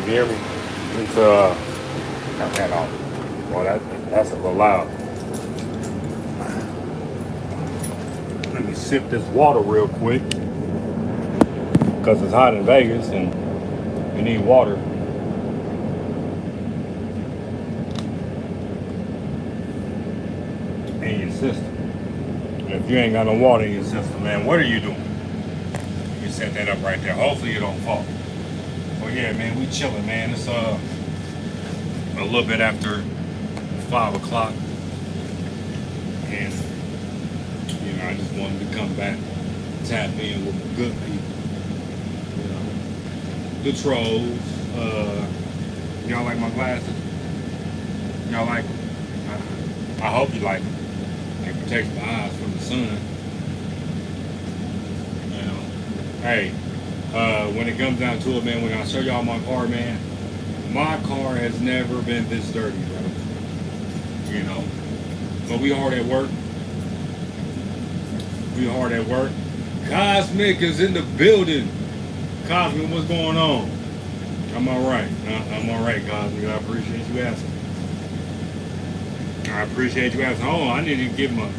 you hear me? It's cut that off. Well, that's a little loud. Let me sip this water real quick because it's hot in Vegas and you need water. In your system. And if you ain't got no water in your system, man, what are you doing? You set that up right there. Hopefully you don't fall. Well, yeah, man, we chilling, man. It's a little bit after 5 o'clock, and you know, I just wanted to come back, tap in with the good people, you know, the trolls. Y'all like my glasses? Y'all like them? I hope you like them. It protects my eyes from the sun. You know, hey, when it comes down to it, man, when I show y'all my car, man, my car has never been this dirty, bro. You know, but we hard at work. We hard at work. Cosmic is in the building. Cosmic, what's going on? I'm all right. I'm all right, Cosmic. I appreciate you asking. I appreciate you asking. Oh, I need to get my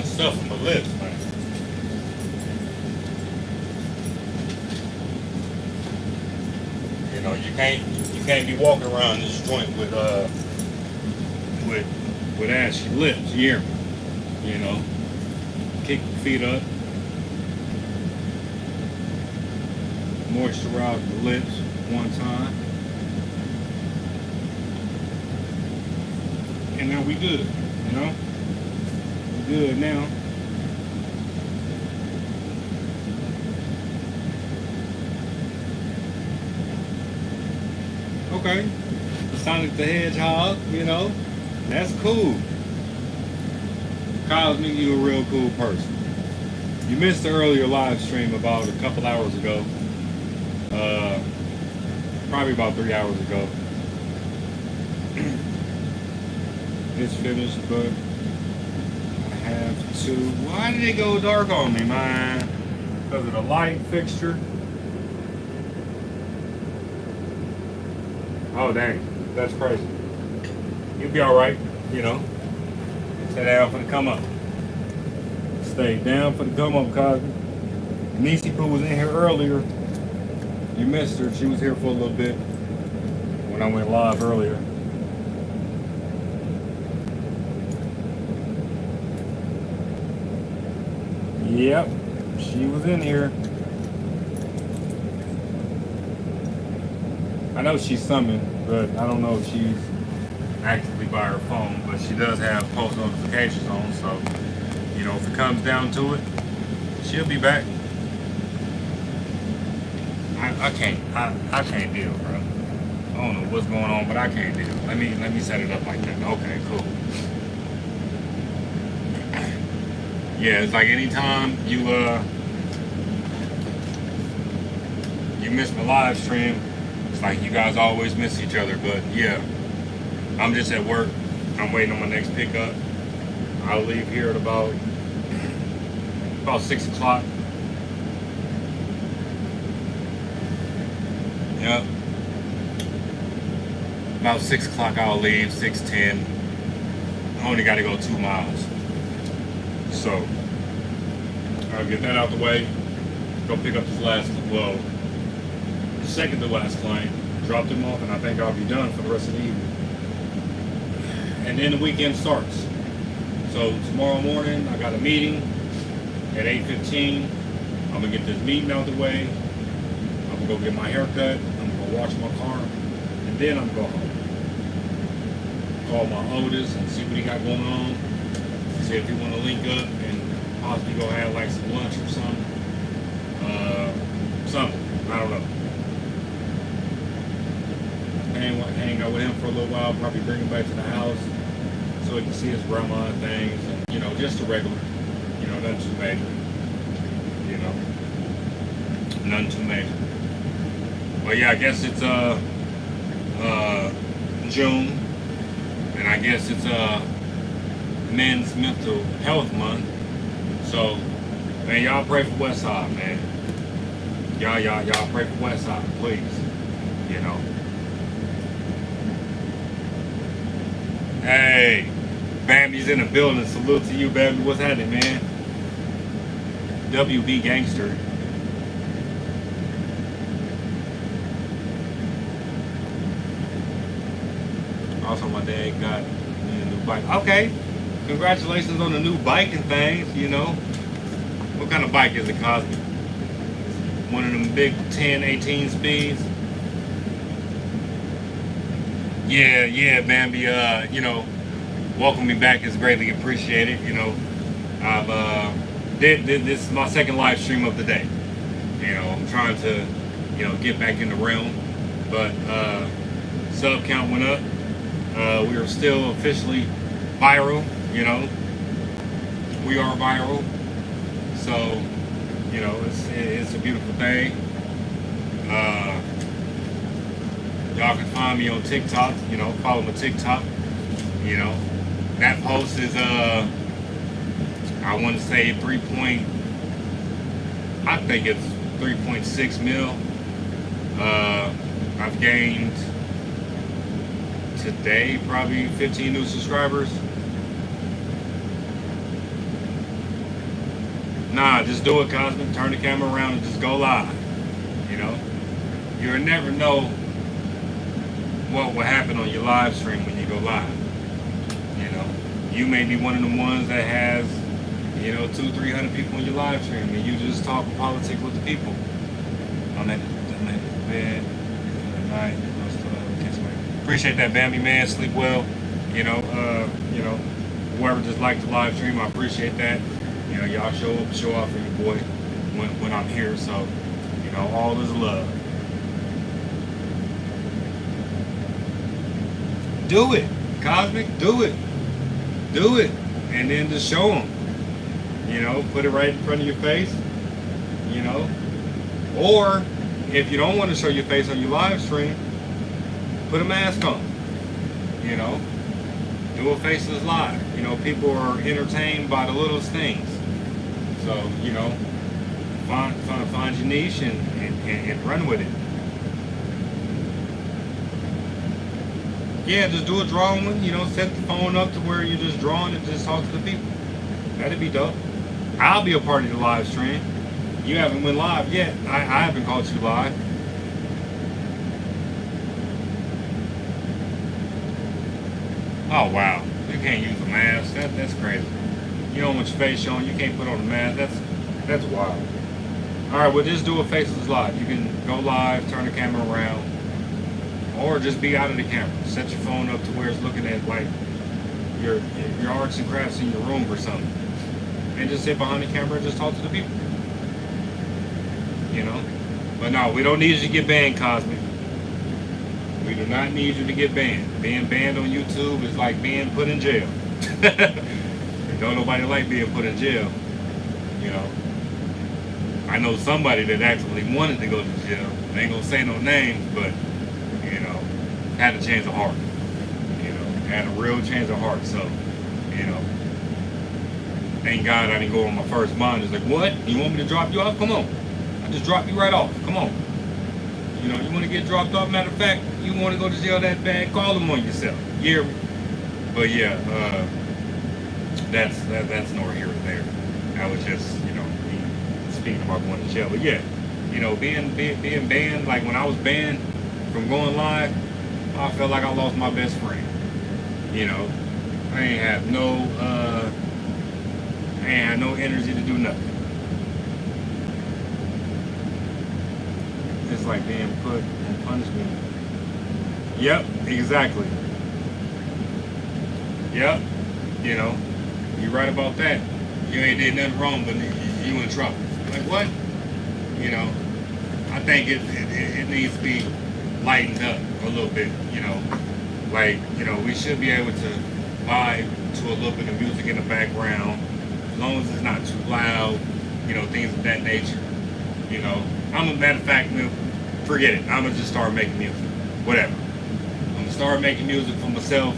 stuff on my lips, man. You know, you can't be walking around this joint with ashy lips. You hear me? You know, kick your feet up, moisturize the lips one time, and now we good. You know, we good now. Okay, Sonic the Hedgehog, you know, that's cool. Cosmic, you a real cool person. You missed the earlier live stream about a couple hours ago. Probably about 3 hours ago. It's finished, but I have to. Why did it go dark on me, man? Because of the light fixture. Oh dang, that's crazy. You'll be all right, you know. Stay down for the come up. Stay down for the come up, Cosby. Niecy Poo was in here earlier. You missed her. She was here for a little bit when I went live earlier. Yep, she was in here. I know she's summoned, but I don't know if she's actively by her phone, but she does have post notifications on, so you know, if it comes down to it, she'll be back. I can't deal, bro. I don't know what's going on, but I can't deal. Let me set it up like that. Okay, cool. Yeah, it's like anytime you miss my live stream, it's like you guys always miss each other. But yeah, I'm just at work. I'm waiting on my next pickup. I'll leave here at about 6 o'clock. Yep. About 6 o'clock I'll leave, 6:10. I only got to go 2 miles. So I'll get that out the way. Go pick up this the second to last client. Drop them off, and I think I'll be done for the rest of the evening. And then the weekend starts. So tomorrow morning I got a meeting at 8:15. I'm gonna get this meeting out the way. I'm gonna go get my hair cut. I'm gonna go wash my car, and then I'm gonna go home. Call my Otis and see what he got going on. See if he want to link up and possibly go have like some lunch or something. Something. I don't know. Hang out with him for a little while. Probably bring him back to the house so he can see his grandma and things. And, you know, just a regular. You know, nothing too major. You know, nothing too major. Well, yeah, I guess it's June, and I guess it's Men's Mental Health Month. So, man, y'all pray for Westside, man. Y'all pray for Westside, please. You know. Hey, Bambi's in the building. Salute to you, Bambi. What's happening, man? WB Gangster. Also, my dad got me a new bike. Okay, congratulations on the new bike and things, you know. What kind of bike is it, Cosby? One of them big 10, 18 speeds? Yeah, Bambi, you know, welcome me back is greatly appreciated. You know, I've this is my second live stream of the day. You know, I'm trying to, you know, get back in the realm, but sub count went up. We are still officially viral. You know, we are viral. So, you know, it's a beautiful thing. Y'all can find me on TikTok. You know, follow my TikTok. You know, that post is I want to say I think it's 3.6 mil. I've gained today probably 15 new subscribers. Nah, just do it, Cosmic. Turn the camera around and just go live. You know, you'll never know what will happen on your live stream when you go live. You know, you may be one of the ones that has, you know, 200-300 people on your live stream, and you just talk politics with the people. I'm at bed tonight. Appreciate that, Bambi, man. Sleep well. You know, whoever just liked the live stream, I appreciate that. You know, y'all show off for your boy when I'm here. So, you know, all is love. Do it, Cosmic. Do it, and then just show them. You know, put it right in front of your face. You know, or if you don't want to show your face on your live stream, put a mask on. You know, do a faceless live. You know, people are entertained by the littlest things. So, you know, find your niche and run with it. Yeah, just do a drawing one. You know, set the phone up to where you're just drawing and just talk to the people. That'd be dope. I'll be a part of the live stream. You haven't went live yet. I haven't caught you live. Oh wow, you can't use a mask. That's crazy. You don't want your face shown. You can't put on a mask. That's wild. All right, well just do a faceless live. You can go live, turn the camera around, or just be out of the camera. Set your phone up to where it's looking at like your arts and crafts in your room or something, and just sit behind the camera and just talk to the people. You know, but no, we don't need you to get banned, Cosmic. We do not need you to get banned. Being banned on YouTube is like being put in jail. Don't nobody like being put in jail. You know, I know somebody that actually wanted to go to jail. They ain't gonna say no names, but you know, had a change of heart. You know, had a real change of heart. So, you know, thank God I didn't go on my first bond. It's like, what? You want me to drop you off? Come on. I just drop you right off. Come on. You know, you want to get dropped off. Matter of fact, you want to go to jail that bad, call them on yourself. Yeah. But yeah, that's nor here nor there. I was just, you know, speaking about going to jail. But yeah, you know, being banned, like when I was banned from going live, I felt like I lost my best friend. You know, I ain't had no energy to do nothing. It's like being put in punishment. Yep, exactly. Yep, you know, you're right about that. You ain't did nothing wrong, but you in trouble. Like what? You know, I think it needs to be lightened up a little bit. You know, like, you know, we should be able to vibe to a little bit of music in the background, as long as it's not too loud. You know, things of that nature. You know, I'm a matter of fact, forget it. I'm gonna just start making music. Whatever. I'm gonna start making music for myself.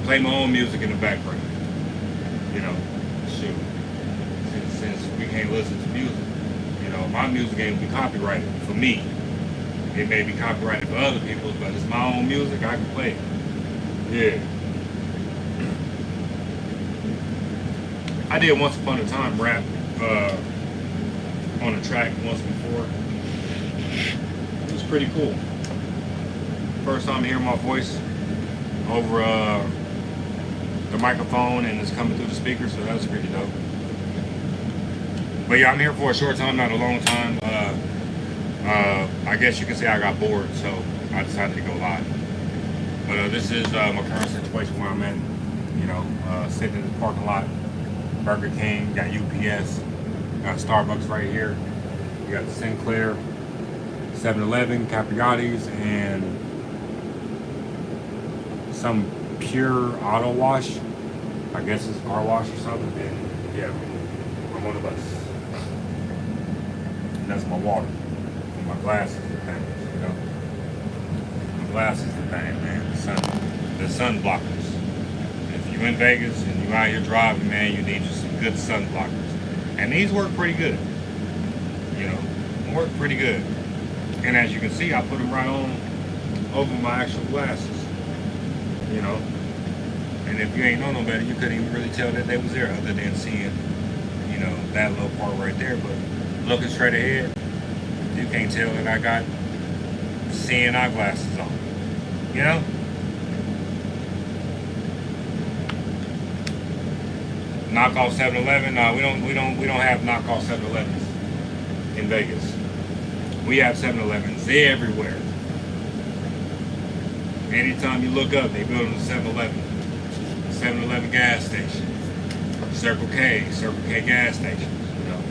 Play my own music in the background. You know, shoot. Since we can't listen to music, you know, my music ain't be copyrighted for me. It may be copyrighted for other people, but it's my own music. I can play it. Yeah. I did once upon a time rap on a track once before. It was pretty cool. First time hearing my voice over the microphone and it's coming through the speaker, so that was pretty dope. But yeah, I'm here for a short time, not a long time. I guess you can say I got bored, so I decided to go live. But this is my current situation where I'm at. You know, sitting in the parking lot. Burger King, got UPS, got Starbucks right here. We got Sinclair, 7-Eleven, Capriotti's, and some pure auto wash. I guess it's car wash or something. And yeah, I'm on the bus. And that's my water. And my glasses and things, you know. My glasses and things, man. The sun blockers. If you're in Vegas and you're out here driving, man, you need just some good sun blockers. And these work pretty good. You know, work pretty good. And as you can see, I put them right on over my actual glasses. You know, and if you ain't know no better, you couldn't even really tell that they was there other than seeing, you know, that little part right there. But looking straight ahead, you can't tell that I got seeing eyeglasses on. You know? Knockoff 7-Eleven? No, we don't have knockoff 7-Elevens in Vegas. We have 7-Elevens everywhere. Anytime you look up, they building a 7-Eleven. 7-Eleven gas station. Circle K gas station, you know.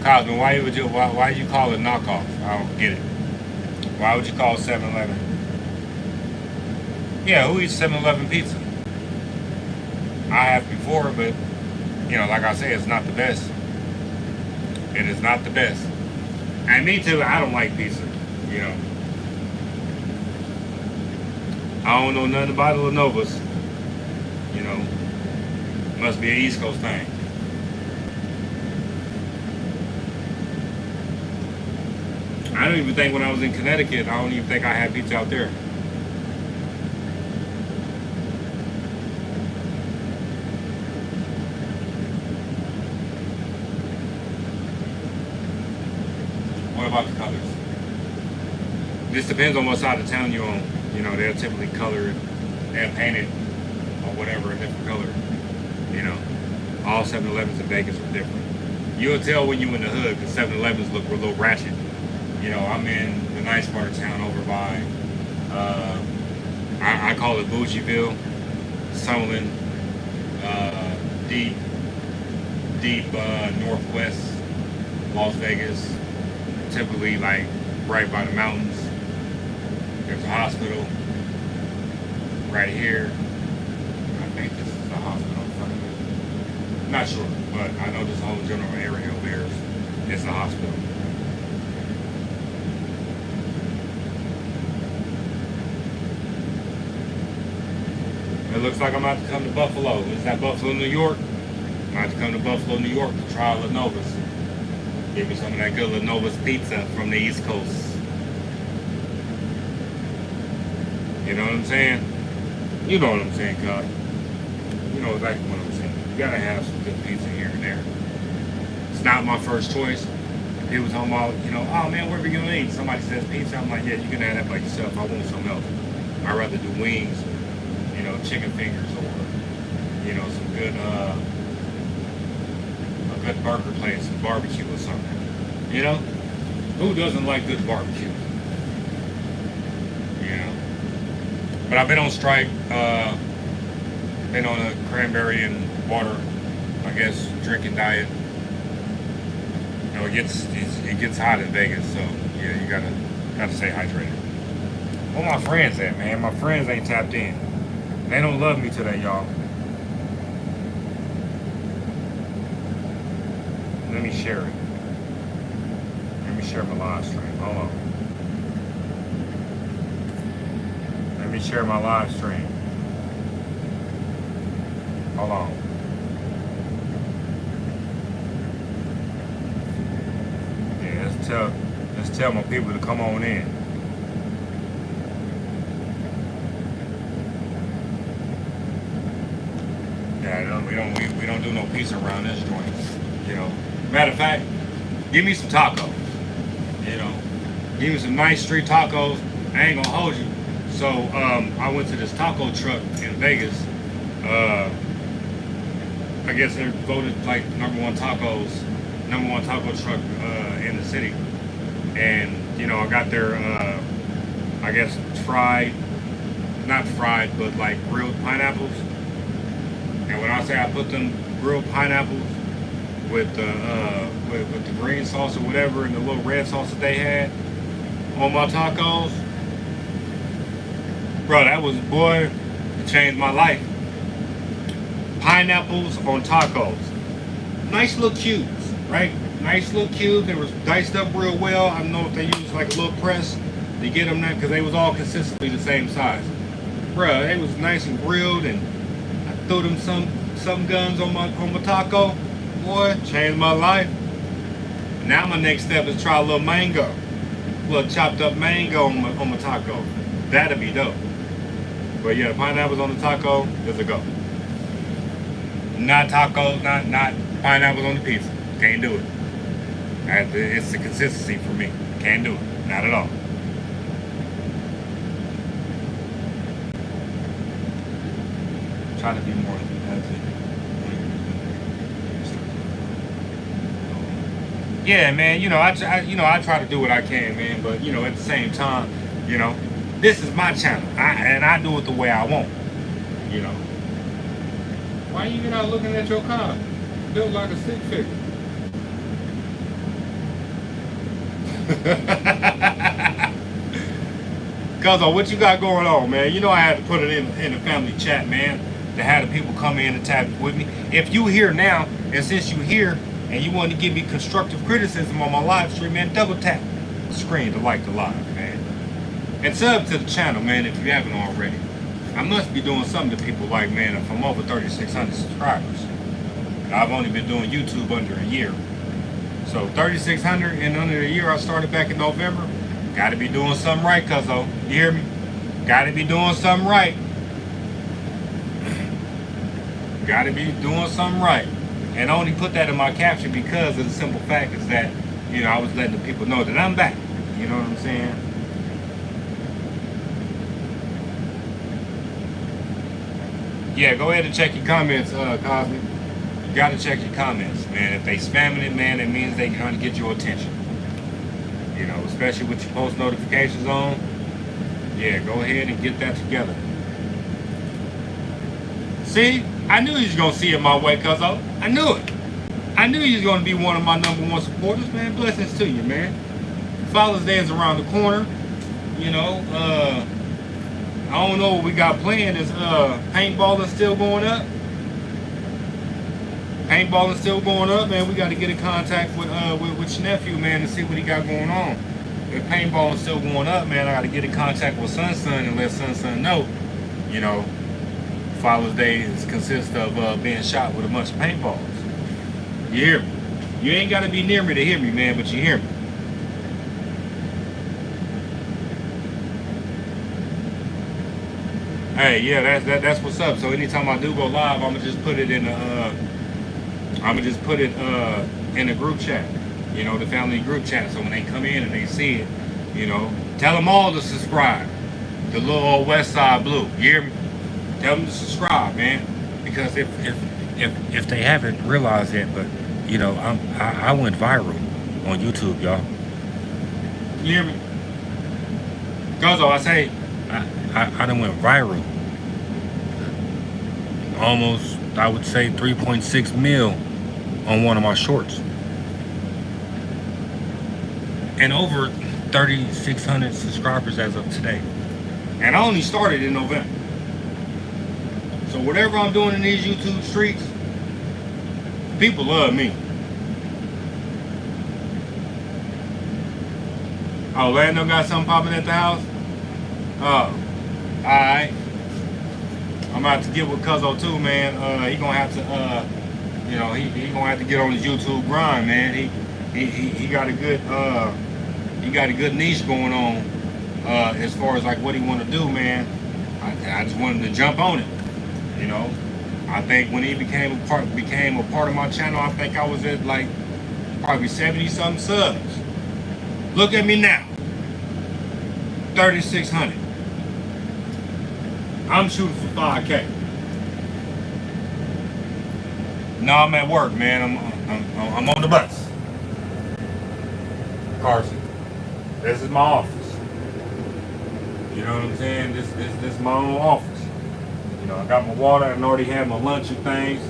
Cosman, why you call it knockoff? I don't get it. Why would you call it 7-Eleven? Yeah, who eats 7-Eleven pizza? I have before, but you know, like I say, it's not the best. It is not the best. And me too, I don't like pizza, you know. I don't know nothing about the Lenovo's, you know. Must be an East Coast thing. I don't even think when I was in Connecticut, I don't even think I had pizza out there. What about the colors? This depends on what side of town you're on. You know, they'll typically color it, they'll paint it, or whatever, a different color. You know, all 7-Elevens in Vegas are different. You'll tell when you're in the hood, because 7-Elevens look a little ratchet. You know, I'm in the nice part of town over by, I call it Bougieville, Summerlin, deep northwest Las Vegas. Typically like right by the mountains. There's a hospital right here. I think this is the hospital in front of it. I'm not sure, but I know this whole general area over here is a hospital. It looks like I'm about to come to Buffalo. Is that Buffalo, New York? I'm about to come to Buffalo, New York to try Lenovo's. Give me some of that good Lenovo's pizza from the East Coast. You know what I'm saying? You know what I'm saying, God. You know exactly what I'm saying. You gotta have some good pizza here and there. It's not my first choice. People talking about, you know, oh man, where are we gonna eat? Somebody says pizza. I'm like, yeah, you can have that by yourself. I want something else. I'd rather do wings, you know, chicken fingers, or you know, some good good burger place, barbecue or something. You know? Who doesn't like good barbecue? You know? But I've been on strike, been on a cranberry and water, I guess, drinking diet. You know, it gets hot in Vegas, so yeah, you gotta stay hydrated. Where my friends at, man? My friends ain't tapped in. They don't love me today, y'all. Let me share it. Let me share my live stream. Hold on. Let me share my live stream. Hold on. Yeah, let's tell my people to come on in. Yeah, no, we don't do no pizza around this joint. You know. Matter of fact, give me some tacos. You know. Give me some nice street tacos. I ain't gonna hold you. So I went to this taco truck in Vegas. I guess they're voted like number one taco truck in the city. And you know, I got their I guess not fried, but like grilled pineapples. And when I say I put them grilled pineapples with the green sauce or whatever and the little red sauce that they had on my tacos, bro, that was, boy, it changed my life. Pineapples on tacos. Nice little cubes, right? Nice little cubes. They were diced up real well. I don't know if they used like a little press to get them there because they was all consistently the same size. Bro, they was nice and grilled, and I threw them some guns on my taco. Boy, changed my life. Now my next step is try a little mango. A little chopped up mango on my taco. That'd be dope. But yeah, the pineapples on the taco is a go. Not tacos, not pineapples on the pizza. Can't do it. It's the consistency for me. Can't do it. Not at all. Try to be more. Yeah, man. You know, I try to do what I can, man. But you know, at the same time, you know, this is my channel, and I do it the way I want. You know. Why are you not looking at your car? Built like a stick figure. Cuzzo, what you got going on, man? You know I had to put it in the family chat, man, to have the people come in and tap with me. If you here now, and since you here and you want to give me constructive criticism on my live stream, man, double tap the screen to like the live, man. And sub to the channel, man, if you haven't already. I must be doing something to people like, man, if I'm over 3,600 subscribers. And I've only been doing YouTube under a year. So 3,600 in under a year. I started back in November. Got to be doing something right, cuzzo. You hear me? Got to be doing something right. Got to be doing something right. And I only put that in my caption because of the simple fact is that, you know, I was letting the people know that I'm back. You know what I'm saying? Yeah, go ahead and check your comments, Cosmic. You gotta check your comments, man. If they spamming it, man, it means they trying to get your attention. You know, especially with your post notifications on. Yeah, go ahead and get that together. See, I knew you was gonna see it my way, cuzzo. I knew it. I knew you was gonna be one of my #1 supporters, man. Blessings to you, man. Father's Day is around the corner. You know, I don't know what we got planned. Is paintballing still going up? Paintballing still going up, man. We got to get in contact with your nephew, man, to see what he got going on. If paintballing's still going up, man, I got to get in contact with Son and let Son know, you know, Father's Day consists of being shot with a bunch of paintballs. You hear me? You ain't got to be near me to hear me, man, but you hear me. Hey, yeah, that's what's up. So anytime I do go live, I'ma just put it in the group chat, you know, the family group chat. So when they come in and they see it, you know, tell them all to subscribe. The little old West Side Blue, you hear me? Tell them to subscribe, man. Because if they haven't realized it, but you know, I went viral on YouTube, y'all. You hear me? Guzzo, I say. I done went viral. Almost, I would say 3.6 mil on one of my shorts. And over 3,600 subscribers as of today. And I only started in November. So whatever I'm doing in these YouTube streets, people love me. Oh, Lando got something popping at the house? Oh. Alright. I'm about to get with Cuzzo too, man. He gonna have to you know, he gonna have to get on his YouTube grind, man. He got a good niche going on as far as like what he wanna do, man. I just wanted to jump on it, you know. I think when he became a part of my channel, I think I was at like probably 70 something subs. Look at me now, 3,600. I'm shooting for 5K. No, I'm at work, man. I'm on the bus. Carson, this is my office. You know what I'm saying? This is my own office. You know, I got my water. I already had my lunch and things.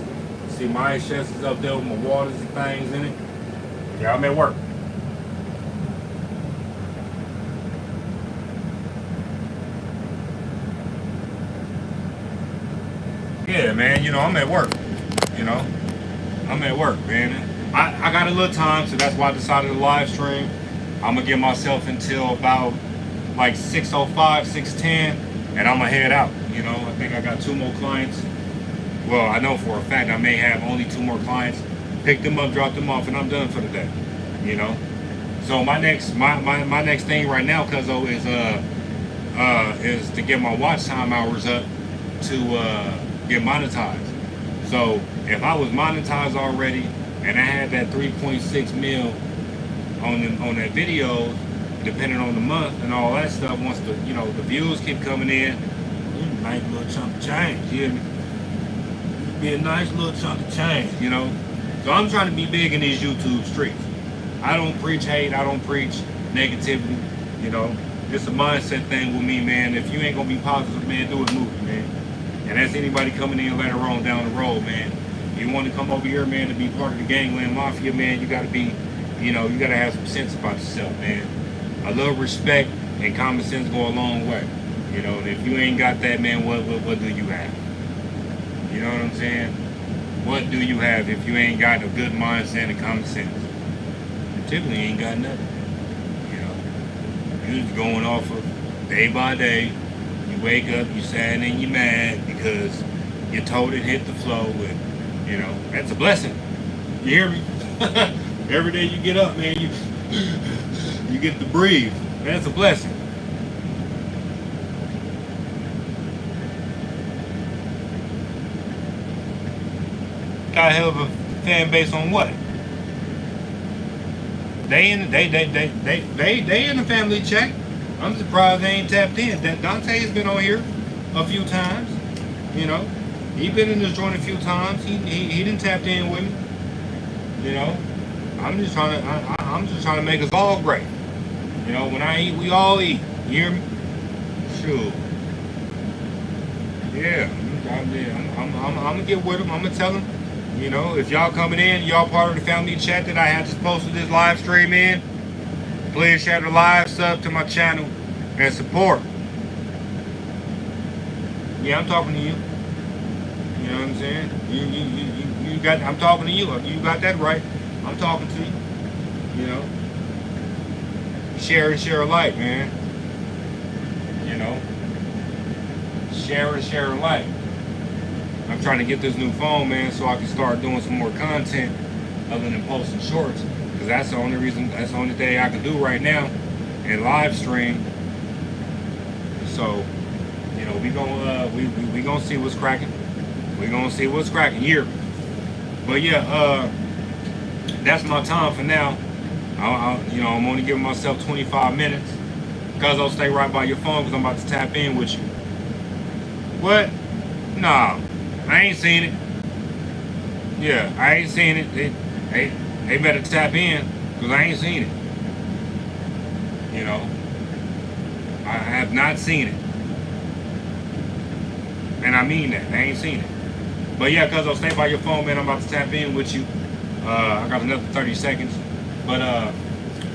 See, my ice chest is up there with my waters and things in it. Yeah, I'm at work. Yeah, man. You know, I'm at work. You know, I'm at work, man. I got a little time, so that's why I decided to live stream. I'm gonna give myself until about like 6:05, 6:10, and I'm gonna head out. You know, I think I got 2 more clients. Well, I know for a fact I may have only 2 more clients. Pick them up, drop them off, and I'm done for the day. You know, so my next thing right now, cuzzo, is to get my watch time hours up to get monetized. So if I was monetized already and I had that 3.6 mil on that video, depending on the month and all that stuff, once the views keep coming in, nice little chunk of change, you hear me? Be a nice little chunk of change, you know. So I'm trying to be big in these YouTube streets. I don't preach hate, I don't preach negativity, you know. It's a mindset thing with me, man. If you ain't gonna be positive, man, do a movie, man. And that's anybody coming in later on down the road, man. You want to come over here, man, to be part of the Gangland Mafia, man, you gotta be, you know, you gotta have some sense about yourself, man. A little respect and common sense go a long way. You know, and if you ain't got that, man, what do you have? You know what I'm saying? What do you have if you ain't got a good mindset and common sense? You typically ain't got nothing. You know, you're just going off of day by day. You wake up, you sad and you mad because you told it hit the flow, and you know that's a blessing. You hear me? Every day you get up, man, you get to breathe. That's a blessing. Got a hell of a fan base on what? They in the family check. I'm surprised they ain't tapped in. That Dante's been on here a few times. You know, he been in this joint a few times. He didn't tap in with me. You know, I'm just trying to make us all great. You know, when I eat, we all eat. You hear me? Sure. Yeah, I'm gonna get with him. I'm gonna tell him. You know, if y'all coming in, y'all part of the family chat that I had just posted this live stream in, please share the live, sub to my channel, and support. Yeah, I'm talking to you. You know what I'm saying? You got. I'm talking to you. You got that right. I'm talking to you. You know, share and share alike, man. You know, share and share alike. I'm trying to get this new phone, man, so I can start doing some more content other than posting shorts. Because that's the only reason, that's the only thing I can do right now, and live stream. So, you know, we gonna see what's cracking. We gonna see what's cracking here. But yeah, that's my time for now. You know, I'm only giving myself 25 minutes because I'll stay right by your phone because I'm about to tap in with you. What? Nah. I ain't seen it. Yeah, I ain't seen it. They better tap in because I ain't seen it. You know, I have not seen it. And I mean that. I ain't seen it. But yeah, because I'll stay by your phone, man, I'm about to tap in with you. I got another 30 seconds. But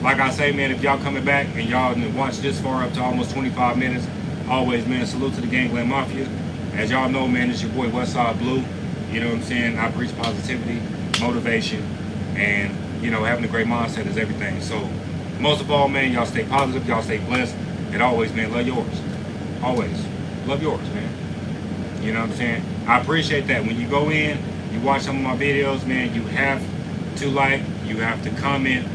like I say, man, if y'all coming back and y'all watch this far up to almost 25 minutes, always, man, salute to the Gangland Mafia. As y'all know, man, it's your boy Westside Blue. You know what I'm saying? I preach positivity, motivation, and, you know, having a great mindset is everything. So, most of all, man, y'all stay positive, y'all stay blessed, and always, man, love yours. Always. Love yours, man. You know what I'm saying? I appreciate that. When you go in, you watch some of my videos, man, you have to like, you have to comment,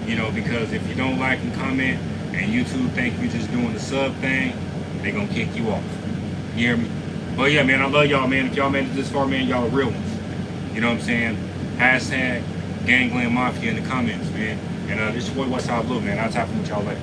you know, because if you don't like and comment, and YouTube think you're just doing the sub thing, they're going to kick you off. You hear me? But yeah, man, I love y'all, man. If y'all made it this far, man, y'all are real ones. You know what I'm saying? Hashtag Gangland Mafia in the comments, man. And this is your boy Westside Blue, man. I'll tap in with y'all later.